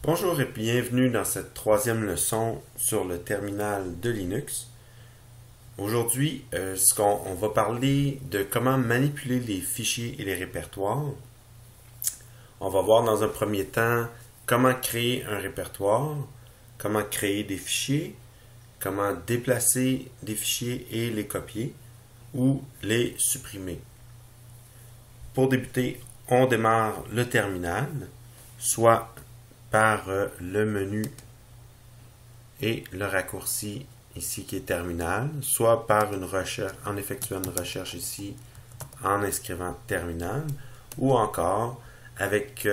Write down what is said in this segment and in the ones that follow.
Bonjour et bienvenue dans cette troisième leçon sur le terminal de Linux. Aujourd'hui, on va parler de comment manipuler les fichiers et les répertoires. On va voir dans un premier temps comment créer un répertoire, comment créer des fichiers, comment déplacer des fichiers et les copier ou les supprimer. Pour débuter, on démarre le terminal, soit par le menu et le raccourci ici qui est terminal, soit par une recherche, en effectuant une recherche ici en inscrivant terminal, ou encore avec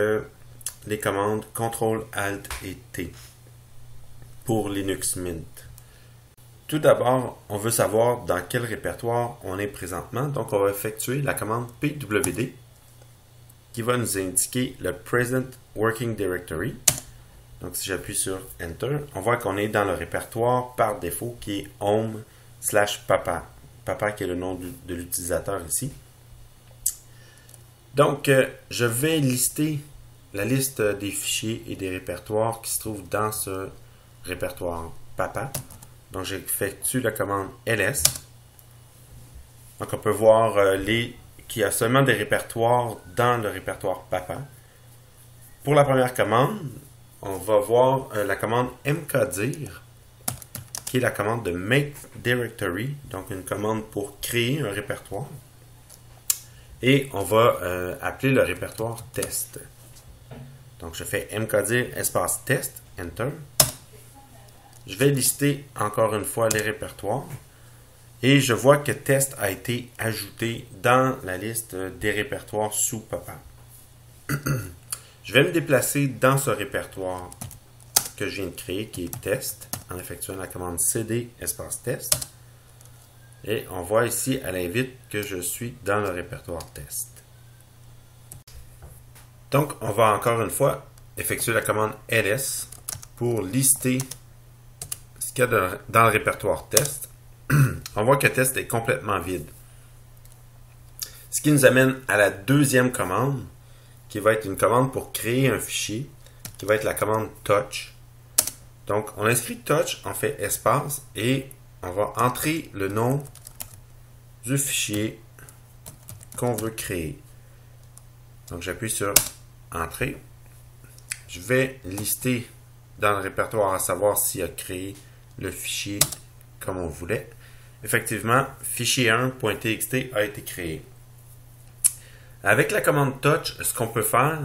les commandes CTRL ALT et T pour Linux Mint. Tout d'abord, on veut savoir dans quel répertoire on est présentement, donc on va effectuer la commande pwd qui va nous indiquer le Present Working Directory. Donc, si j'appuie sur Enter, on voit qu'on est dans le répertoire par défaut qui est Home/Papa. Papa qui est le nom de l'utilisateur ici. Donc, je vais lister la liste des fichiers et des répertoires qui se trouvent dans ce répertoire Papa. Donc, j'effectue la commande ls. Donc, on peut voir qu'il y a seulement des répertoires dans le répertoire Papa. Pour la première commande, on va voir la commande mkdir, qui est la commande de make directory, donc une commande pour créer un répertoire. Et on va appeler le répertoire test. Donc je fais mkdir espace test, enter. Je vais lister encore une fois les répertoires. Et je vois que test a été ajouté dans la liste des répertoires sous Papa. Je vais me déplacer dans ce répertoire que je viens de créer, qui est test, en effectuant la commande cd espace test. Et on voit ici à l'invite que je suis dans le répertoire test. Donc, on va encore une fois effectuer la commande ls pour lister ce qu'il y a dans le répertoire test. On voit que test est complètement vide. Ce qui nous amène à la deuxième commande, qui va être une commande pour créer un fichier, qui va être la commande touch. Donc, on inscrit touch, on fait espace, et on va entrer le nom du fichier qu'on veut créer. Donc, j'appuie sur Entrée. Je vais lister dans le répertoire à savoir s'il a créé le fichier comme on voulait. Effectivement, fichier 1.txt a été créé. Avec la commande touch, ce qu'on peut faire,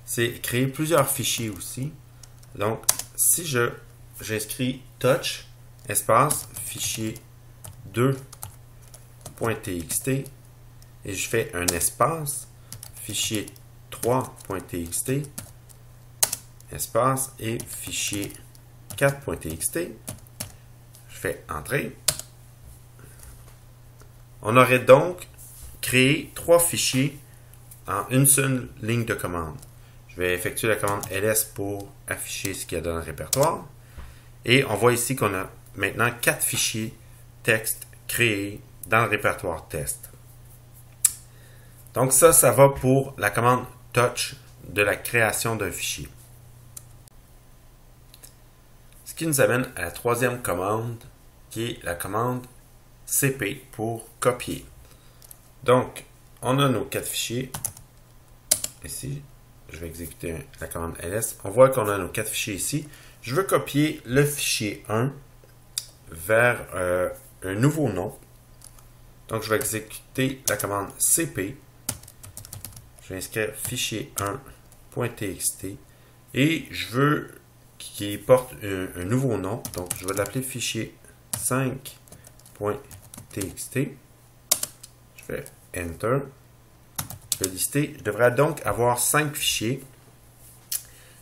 c'est créer plusieurs fichiers aussi. Donc, si j'inscris touch, espace, fichier 2.txt, et je fais un espace, fichier 3.txt, espace, et fichier 4.txt, je fais Entrée. On aurait donc créé trois fichiers en une seule ligne de commande. Je vais effectuer la commande ls pour afficher ce qu'il y a dans le répertoire. Et on voit ici qu'on a maintenant 4 fichiers texte créés dans le répertoire test. Donc ça va pour la commande touch de la création d'un fichier. Ce qui nous amène à la troisième commande, qui est la commande cp pour copier. Donc, on a nos 4 fichiers. Ici, je vais exécuter la commande ls. On voit qu'on a nos 4 fichiers ici. Je veux copier le fichier 1 vers un nouveau nom. Donc, je vais exécuter la commande cp. Je vais inscrire fichier 1.txt et je veux qu'il porte un nouveau nom. Donc, je vais l'appeler fichier 5.txt. Je fais Enter. Je vais lister. Je devrais donc avoir 5 fichiers,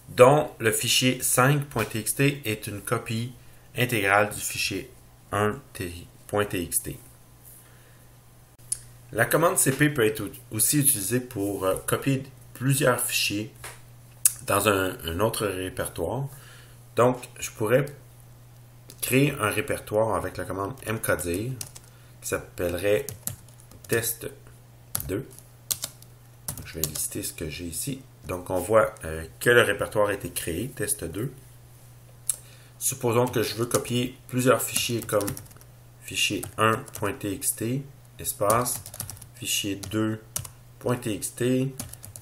dont le fichier 5.txt est une copie intégrale du fichier 1.txt. La commande cp peut être aussi utilisée pour copier plusieurs fichiers dans un autre répertoire. Donc, je pourrais créer un répertoire avec la commande mkdir qui s'appellerait test2. Je vais lister ce que j'ai ici. Donc, on voit que le répertoire a été créé, test2. Supposons que je veux copier plusieurs fichiers comme fichier 1.txt, espace, fichier 2.txt,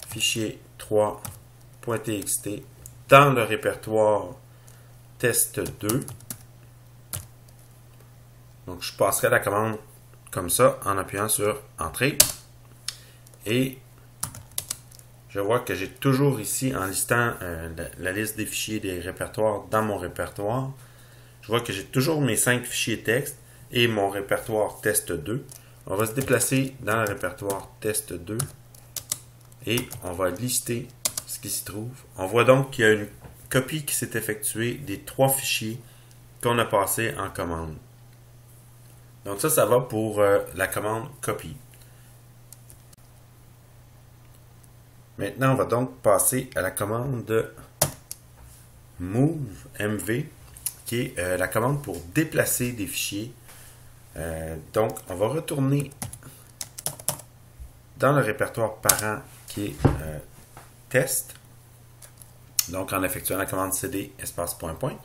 fichier 3.txt dans le répertoire test2. Donc, je passerai la commande comme ça en appuyant sur Entrée. Et je vois que j'ai toujours ici, en listant la liste des fichiers des répertoires dans mon répertoire, je vois que j'ai toujours mes 5 fichiers texte et mon répertoire test2. On va se déplacer dans le répertoire test2 et on va lister ce qui s'y trouve. On voit donc qu'il y a une copie qui s'est effectuée des 3 fichiers qu'on a passés en commande. Donc ça va pour la commande copie. Maintenant, on va donc passer à la commande move, MV, qui est la commande pour déplacer des fichiers. Donc, on va retourner dans le répertoire parent qui est test. Donc, en effectuant la commande cd espace point point,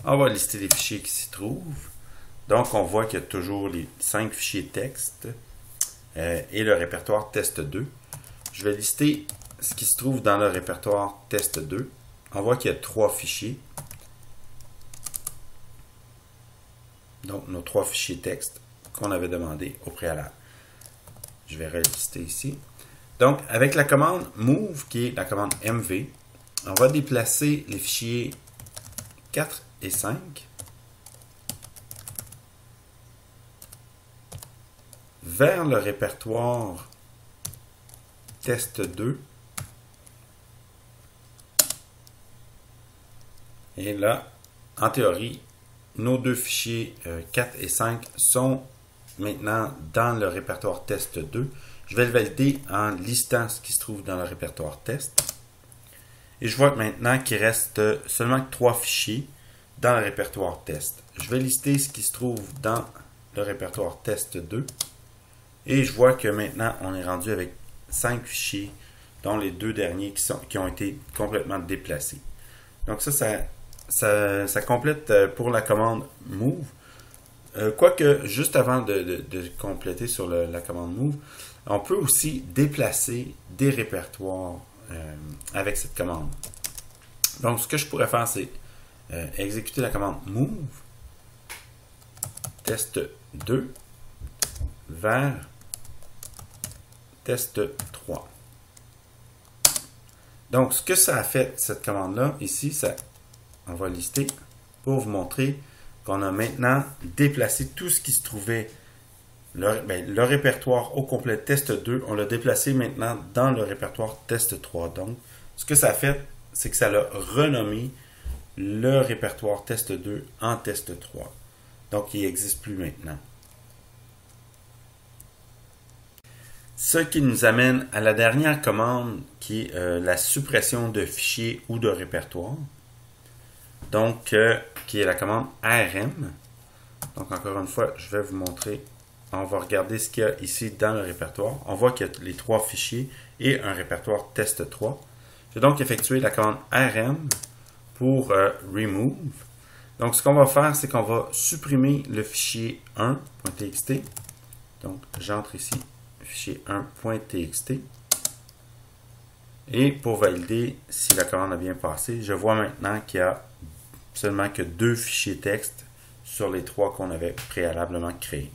on va lister les fichiers qui s'y trouvent. Donc, on voit qu'il y a toujours les 5 fichiers texte et le répertoire test2. Je vais lister ce qui se trouve dans le répertoire test2. On voit qu'il y a 3 fichiers. Donc, nos 3 fichiers texte qu'on avait demandé au préalable. Je vais relister ici. Donc, avec la commande move, qui est la commande mv, on va déplacer les fichiers 4 et 5 vers le répertoire test2. Et là, en théorie, nos 2 fichiers 4 et 5 sont maintenant dans le répertoire test2. Je vais le valider en listant ce qui se trouve dans le répertoire test. Et je vois maintenant qu'il reste seulement 3 fichiers dans le répertoire test. Je vais lister ce qui se trouve dans le répertoire test2. Et je vois que maintenant, on est rendu avec 5 fichiers, dont les 2 derniers qui ont été complètement déplacés. Donc ça complète pour la commande move. Quoique, juste avant de compléter sur la commande move, on peut aussi déplacer des répertoires avec cette commande. Donc, ce que je pourrais faire, c'est exécuter la commande move test2 vers test3. Donc, ce que ça a fait, cette commande-là, ici, on va lister pour vous montrer qu'on a maintenant déplacé tout ce qui se trouvait, le répertoire au complet test2, on l'a déplacé maintenant dans le répertoire test3. Donc, ce que ça a fait, c'est que ça l'a renommé le répertoire test2 en test3. Donc, il n'existe plus maintenant. Ce qui nous amène à la dernière commande qui est la suppression de fichiers ou de répertoires. Donc, qui est la commande ARM. Donc, encore une fois, je vais vous montrer. On va regarder ce qu'il y a ici dans le répertoire. On voit qu'il y a les 3 fichiers et un répertoire test3. Je vais donc effectuer la commande ARM pour remove. Donc, ce qu'on va faire, c'est qu'on va supprimer le fichier 1.txt. Donc, j'entre ici fichier 1.txt. Et pour valider si la commande a bien passé, je vois maintenant qu'il y a seulement que 2 fichiers texte sur les 3 qu'on avait préalablement créés.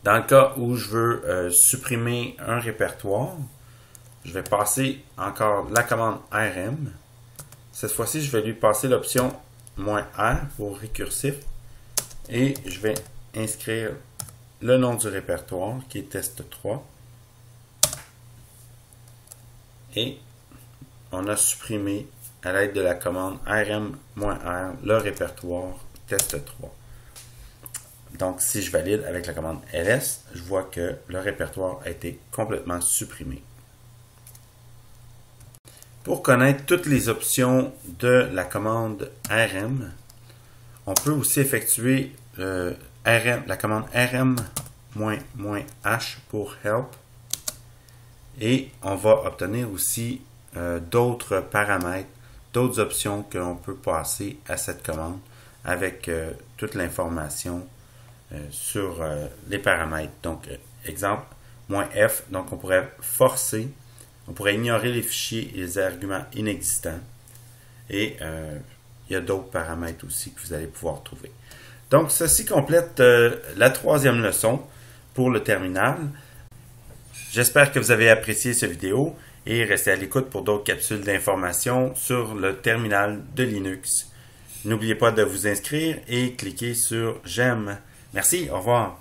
Dans le cas où je veux supprimer un répertoire, je vais passer encore la commande rm. Cette fois-ci, je vais lui passer l'option -r pour récursif et je vais inscrire le nom du répertoire qui est test3 et on a supprimé à l'aide de la commande rm-r le répertoire test3. Donc si je valide avec la commande ls, je vois que le répertoire a été complètement supprimé. Pour connaître toutes les options de la commande rm, on peut aussi effectuer la commande rm-h pour help Et on va obtenir aussi d'autres paramètres, d'autres options que l'on peut passer à cette commande avec toute l'information sur les paramètres. Donc, exemple, "-f", donc on pourrait forcer, on pourrait ignorer les fichiers et les arguments inexistants. Et il y a d'autres paramètres aussi que vous allez pouvoir trouver. Donc, ceci complète la troisième leçon pour le terminal. J'espère que vous avez apprécié cette vidéo et restez à l'écoute pour d'autres capsules d'informations sur le terminal de Linux. N'oubliez pas de vous inscrire et cliquer sur "J'aime". Merci, au revoir.